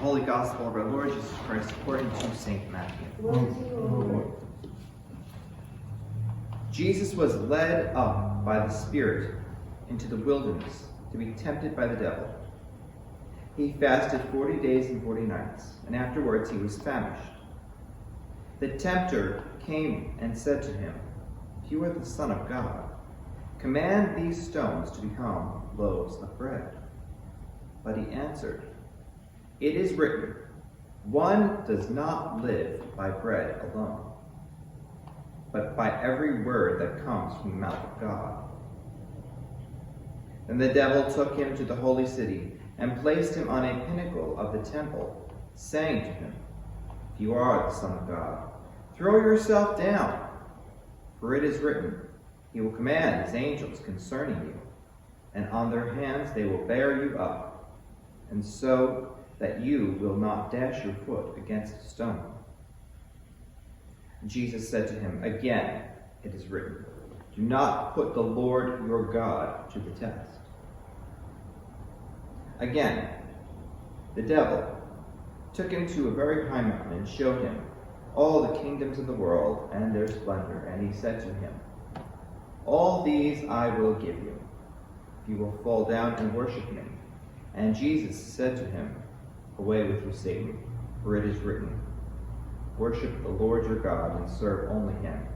Holy Gospel of our Lord Jesus Christ according to St. Matthew. Glory to you, O Lord. Jesus was led up by the Spirit into the wilderness to be tempted by the devil. He fasted 40 days and 40 nights, and afterwards he was famished. The tempter came and said to him, "If you are the Son of God, command these stones to become loaves of bread." But he answered, "It is written, one does not live by bread alone, but by every word that comes from the mouth of God." Then the devil took him to the holy city and placed him on a pinnacle of the temple, saying to him, "If you are the Son of God, throw yourself down, for it is written, He will command His angels concerning you, and on their hands they will bear you up, and so that you will not dash your foot against a stone." Jesus said to him, "Again, it is written, do not put the Lord your God to the test." Again, the devil took him to a very high mountain and showed him all the kingdoms of the world and their splendor, and he said to him, "All these I will give you, if you will fall down and worship me." And Jesus said to him, "Away with you, Satan, for it is written, worship the Lord your God and serve only him."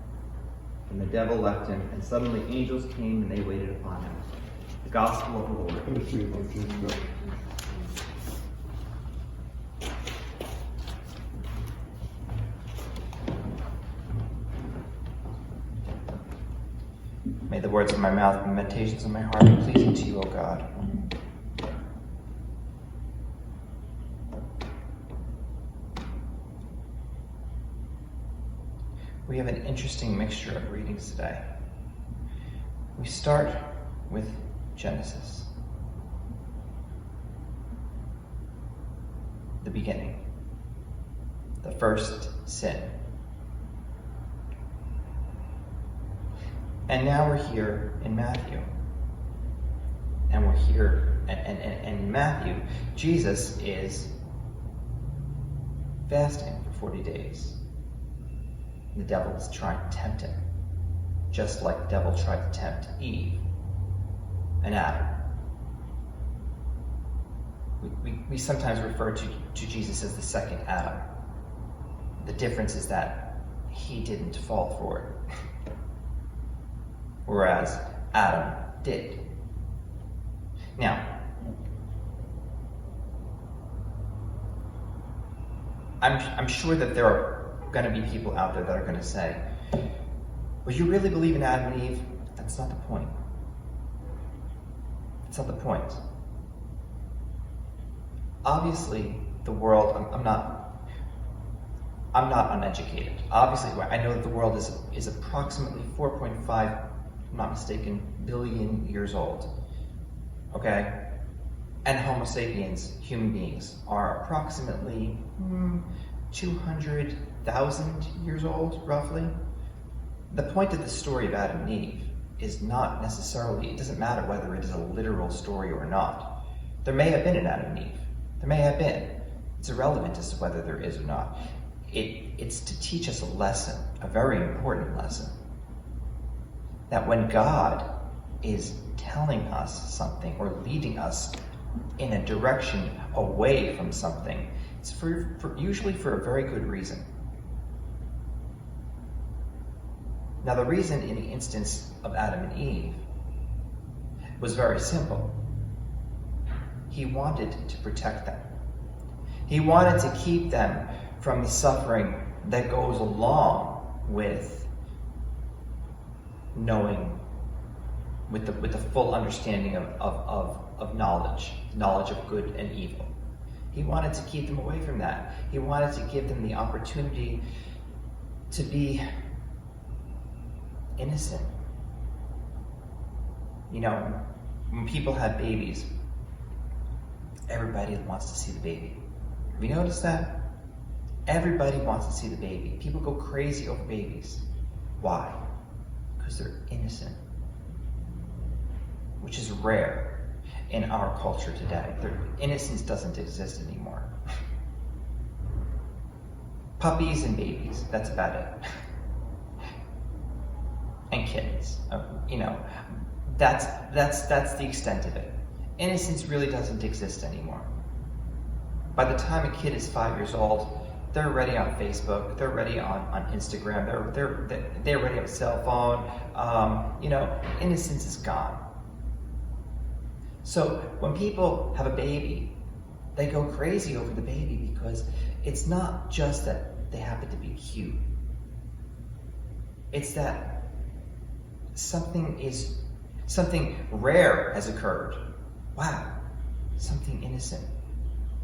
And the devil left him, and suddenly angels came and they waited upon him. The Gospel of the Lord. Praise to you, Lord Jesus. May the words of my mouth and the meditations of my heart be pleasing to you, O God. We have an interesting mixture of readings today. We start with Genesis, the beginning, the first sin. And now we're here in Matthew. And we're here, and in Matthew, Jesus is fasting for 40 days. The devil is trying to tempt him, just like the devil tried to tempt Eve and Adam. We sometimes refer to Jesus as the second Adam. The difference is that he didn't fall for it, whereas Adam did. Now, I'm sure that there are going to be people out there that are going to say, "Well, you really believe in Adam and Eve?" That's not the point. That's not the point. Obviously, the world, I'm not uneducated. Obviously, I know that the world is approximately 4.5, if I'm not mistaken, billion years old. Okay? And Homo sapiens, human beings, are approximately 200,000 years old, roughly. The point of the story of Adam and Eve is not necessarily, it doesn't matter whether it is a literal story or not. There may have been an Adam and Eve. There may have been. It's irrelevant as to whether there is or not. It's to teach us a lesson, a very important lesson. That when God is telling us something or leading us in a direction away from something, it's usually for a very good reason. Now, the reason in the instance of Adam and Eve was very simple. He wanted to protect them. He wanted to keep them from the suffering that goes along with knowing, with the full understanding of knowledge of good and evil. He wanted to keep them away from that. He wanted to give them the opportunity to be innocent. You know, when people have babies, everybody wants to see the baby. Have you noticed that? Everybody wants to see the baby. People go crazy over babies. Why? Because they're innocent, which is rare in our culture today. Innocence doesn't exist anymore. Puppies and babies, that's about it. And kittens, that's the extent of it. Innocence really doesn't exist anymore. By the time a kid is 5 years old, they're already on Facebook, they're already on Instagram, they're already on a cell phone. Innocence is gone. So when people have a baby, they go crazy over the baby because it's not just that they happen to be cute. It's that something rare has occurred. Wow, something innocent.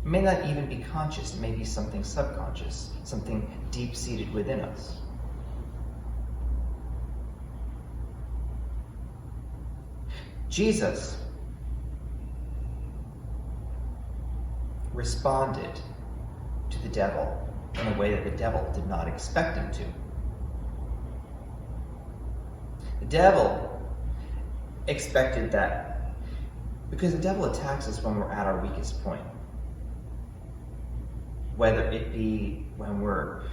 It may not even be conscious, it may be something subconscious, something deep-seated within us. Jesus responded to the devil in a way that the devil did not expect him to. The devil expected that, because the devil attacks us when we're at our weakest point. Whether it be when we're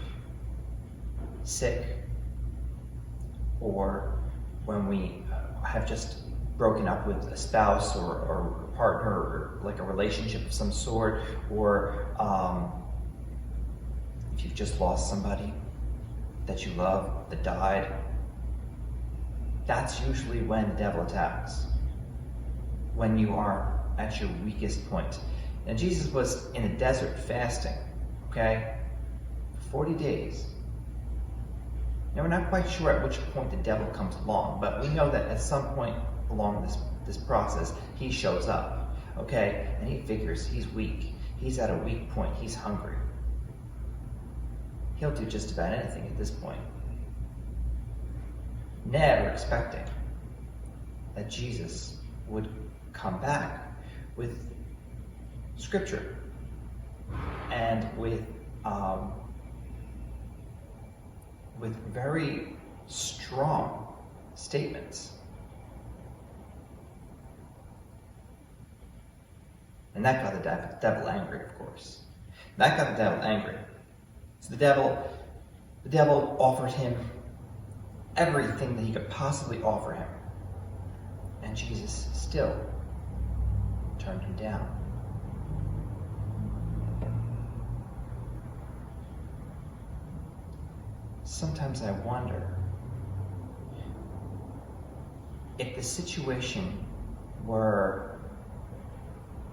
sick, or when we have just broken up with a spouse or a partner, or like a relationship of some sort, or if you've just lost somebody that you love that died. That's usually when the devil attacks, when you are at your weakest point. And Jesus was in a desert fasting, okay, 40 days. Now we're not quite sure at which point the devil comes along, but we know that at some point along this process, he shows up, okay, and he figures he's weak. He's at a weak point, he's hungry. He'll do just about anything at this point. Never expecting that Jesus would come back with scripture and with very strong statements. And that got the devil angry, of course. That got the devil angry. So the devil offered him everything that he could possibly offer him. And Jesus still turned him down. Sometimes I wonder if the situation were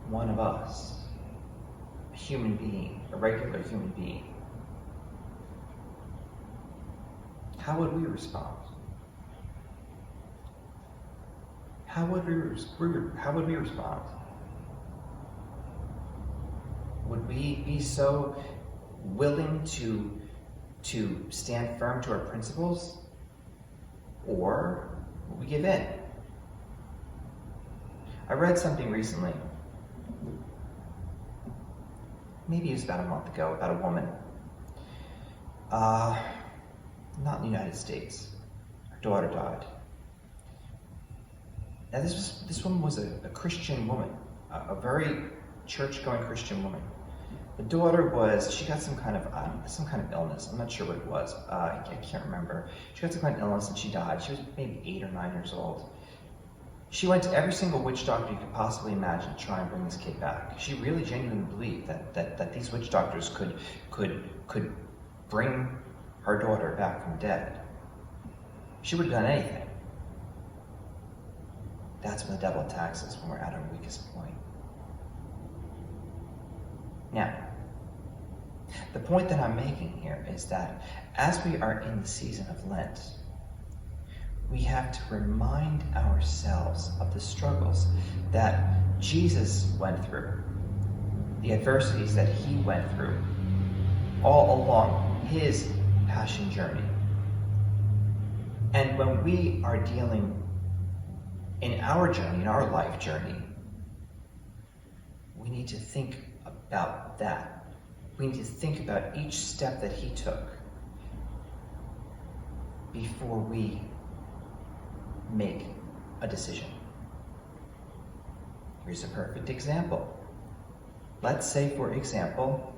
one of us, a human being, a regular human being, how would we respond? How would we respond? Would we be so willing to stand firm to our principles, or would we give in? I read something recently, maybe it was about a month ago, about a woman, not in the United States. Her daughter died. Now this woman was a Christian woman, a very church-going Christian woman. The daughter she got some kind of illness. I'm not sure what it was. I can't remember. She got some kind of illness and she died. She was maybe 8 or 9 years old. She went to every single witch doctor you could possibly imagine to try and bring this kid back. She really genuinely believed that these witch doctors could bring her daughter back from the dead. She would have done anything. That's when the devil attacks us, when we're at our weakest point. Now, the point that I'm making here is that as we are in the season of Lent, we have to remind ourselves of the struggles that Jesus went through, the adversities that he went through, all along his passion journey. And when we are dealing in our journey, in our life journey, we need to think about that. We need to think about each step that he took before we make a decision. Here's a perfect example. Let's say, for example,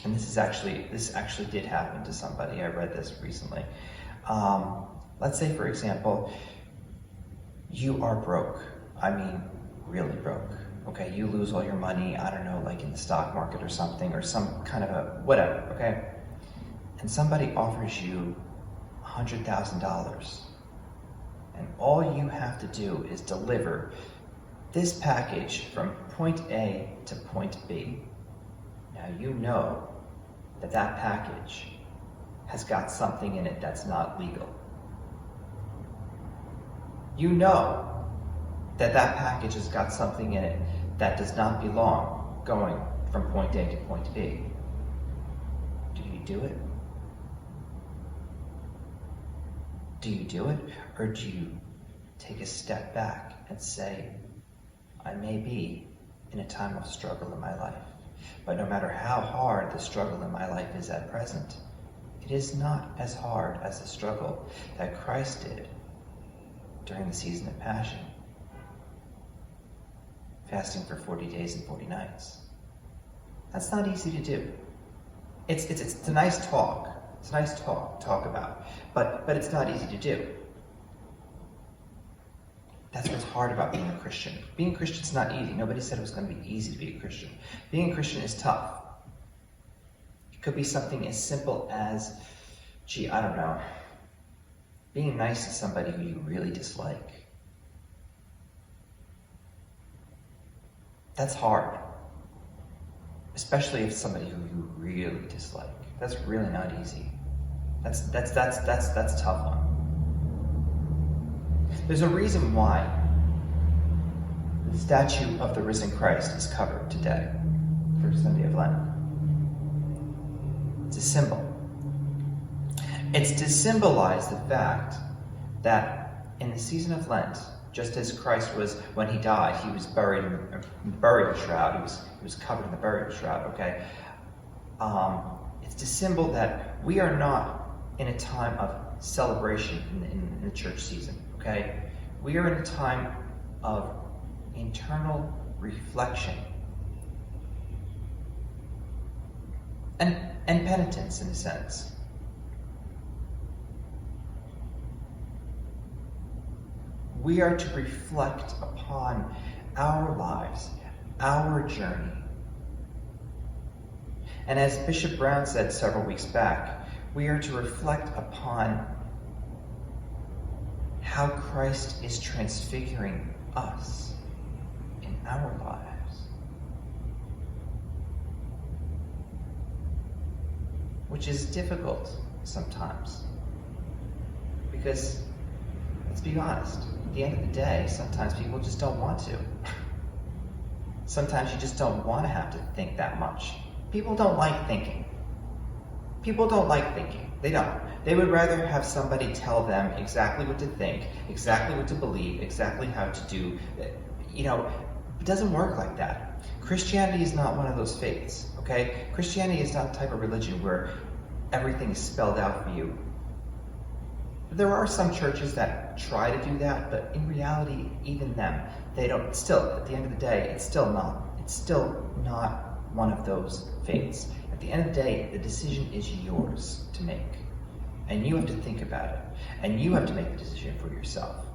and this actually did happen to somebody. I read this recently. Let's say, for example, you are broke. I mean, really broke. Okay, you lose all your money, I don't know, like in the stock market or something, or some kind of a whatever, okay? And somebody offers you $100,000. And all you have to do is deliver this package from point A to point B. Now you know that that package has got something in it that's not legal. You know that that package has got something in it that does not belong going from point A to point B. Do you do it? Do you do it? Or do you take a step back and say, I may be in a time of struggle in my life, but no matter how hard the struggle in my life is at present, it is not as hard as the struggle that Christ did during the season of Passion, fasting for 40 days and 40 nights. That's not easy to do. It's a nice talk. It's a nice talk about, but it's not easy to do. That's what's hard about being a Christian. Being a Christian is not easy. Nobody said it was going to be easy to be a Christian. Being a Christian is tough. It could be something as simple as, I don't know, being nice to somebody who you really dislike. That's hard. Especially if it's somebody who you really dislike. That's really not easy. That's a tough one. There's a reason why the statue of the risen Christ is covered today, first Sunday of Lent. It's a symbol. It's to symbolize the fact that in the season of Lent, just as Christ was, when he died, he was buried in the burial shroud. He was covered in the burial shroud, okay? It's to symbol that we are not in a time of celebration in the church season, okay? We are in a time of internal reflection and penitence, in a sense. We are to reflect upon our lives, our journey. And as Bishop Brown said several weeks back, we are to reflect upon how Christ is transfiguring us in our lives. Which is difficult sometimes. Because, let's be honest, at the end of the day, sometimes people just don't want to. Sometimes you just don't want to have to think that much. People don't like thinking. People don't like thinking. They don't. They would rather have somebody tell them exactly what to think, exactly what to believe, exactly how to do. You know, it doesn't work like that. Christianity is not one of those faiths, okay? Christianity is not the type of religion where everything is spelled out for you. There are some churches that try to do that, but in reality, even them, they don't. Still, at the end of the day, it's still not one of those faiths. At the end of the day, the decision is yours to make. And you have to think about it. And you have to make the decision for yourself.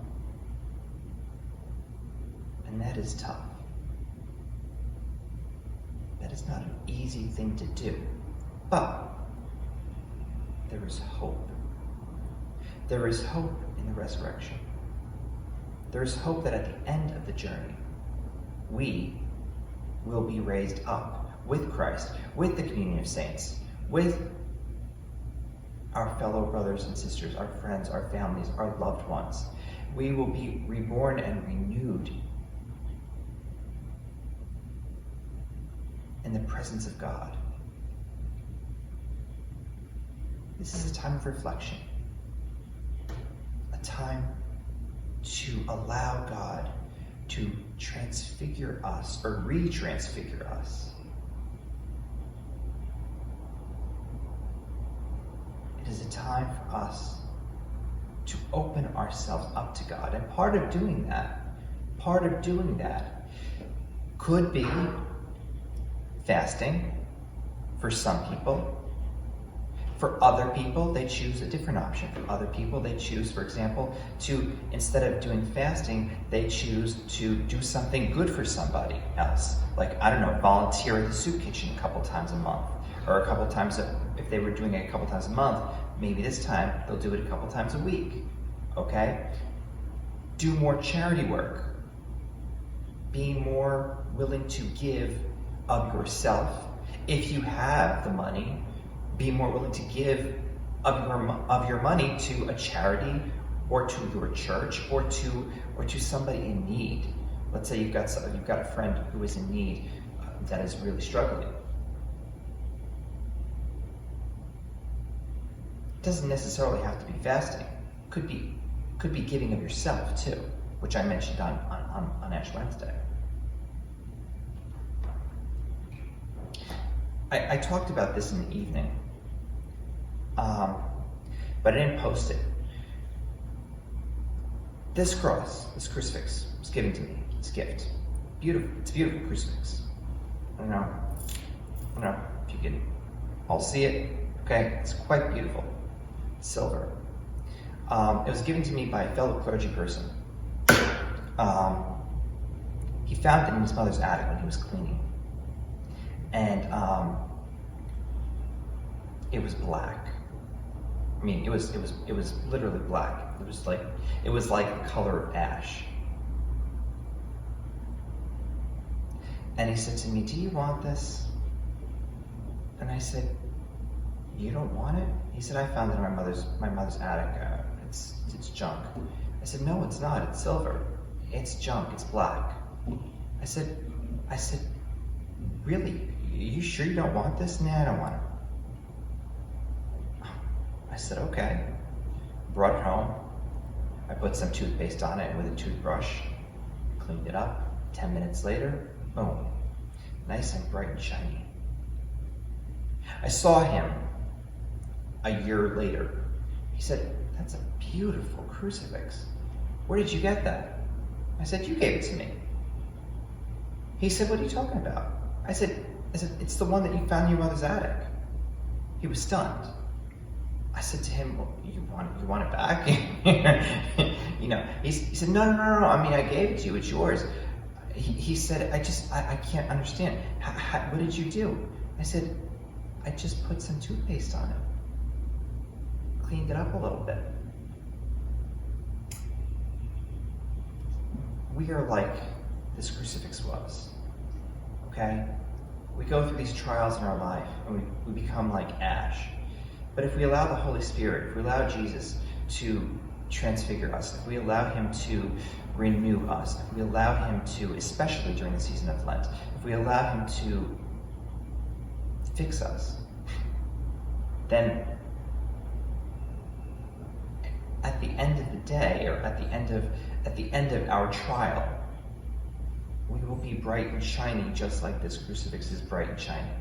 And that is tough. That is not an easy thing to do. But there is hope. There is hope in the resurrection. There is hope that at the end of the journey, we will be raised up with Christ, with the communion of saints, with our fellow brothers and sisters, our friends, our families, our loved ones. We will be reborn and renewed in the presence of God. This is a time of reflection, a time to allow God to transfigure us or retransfigure us. It is a time for us to open ourselves up to God. And part of doing that could be fasting for some people. For other people, they choose a different option. For other people, they choose, for example, to, instead of doing fasting, they choose to do something good for somebody else. Like, I don't know, volunteer at the soup kitchen a couple times a month. Or a couple times, if they were doing it a couple times a month, maybe this time they'll do it a couple times a week. Okay? Do more charity work. Be more willing to give of yourself. If you have the money, be more willing to give of your money to a charity or to your church or to somebody in need. Let's say you've got a friend who is in need that is really struggling. It doesn't necessarily have to be fasting. Could be giving of yourself too, which I mentioned on Ash Wednesday. I talked about this in the evening, but I didn't post it. This cross, this crucifix, was given to me. It's a gift. Beautiful. It's a beautiful crucifix. I don't know if you can all see it. Okay, it's quite beautiful. Silver. It was given to me by a fellow clergy person. He found it in his mother's attic when he was cleaning. And it was black. I mean, it was literally black. It was like the color of ash. And he said to me, "Do you want this?" And I said, "You don't want it?" He said, "I found it in my mother's attic. It's junk." I said, "No, it's not. It's silver. It's junk. It's black." I said, "Really? Are you sure you don't want this?" "Nah, I don't want it." I said, "Okay." Brought it home. I put some toothpaste on it with a toothbrush, cleaned it up. 10 minutes later, boom, nice and bright and shiny. I saw him a year later. He said, "That's a beautiful crucifix. Where did you get that?" I said, "You gave it to me." He said, "What are you talking about?" I said, "It's the one that you found in your mother's attic." He was stunned. I said to him, "Well, you want it back?" He said, no. I mean, I gave it to you. It's yours." He said, I can't understand. What did you do?" I said, "I just put some toothpaste on it. Cleaned it up a little bit." We are like this crucifix was, okay? We go through these trials in our life and we become like ash. But if we allow the Holy Spirit, if we allow Jesus to transfigure us, if we allow him to renew us, if we allow him to, especially during the season of Lent, if we allow him to fix us, then at the end of the day, or at the end of our trial, we will be bright and shiny, just like this crucifix is bright and shiny.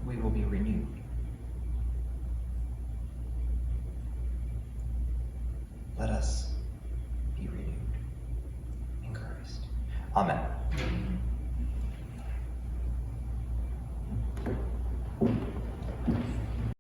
We will be renewed. Let us be renewed in Christ. Amen.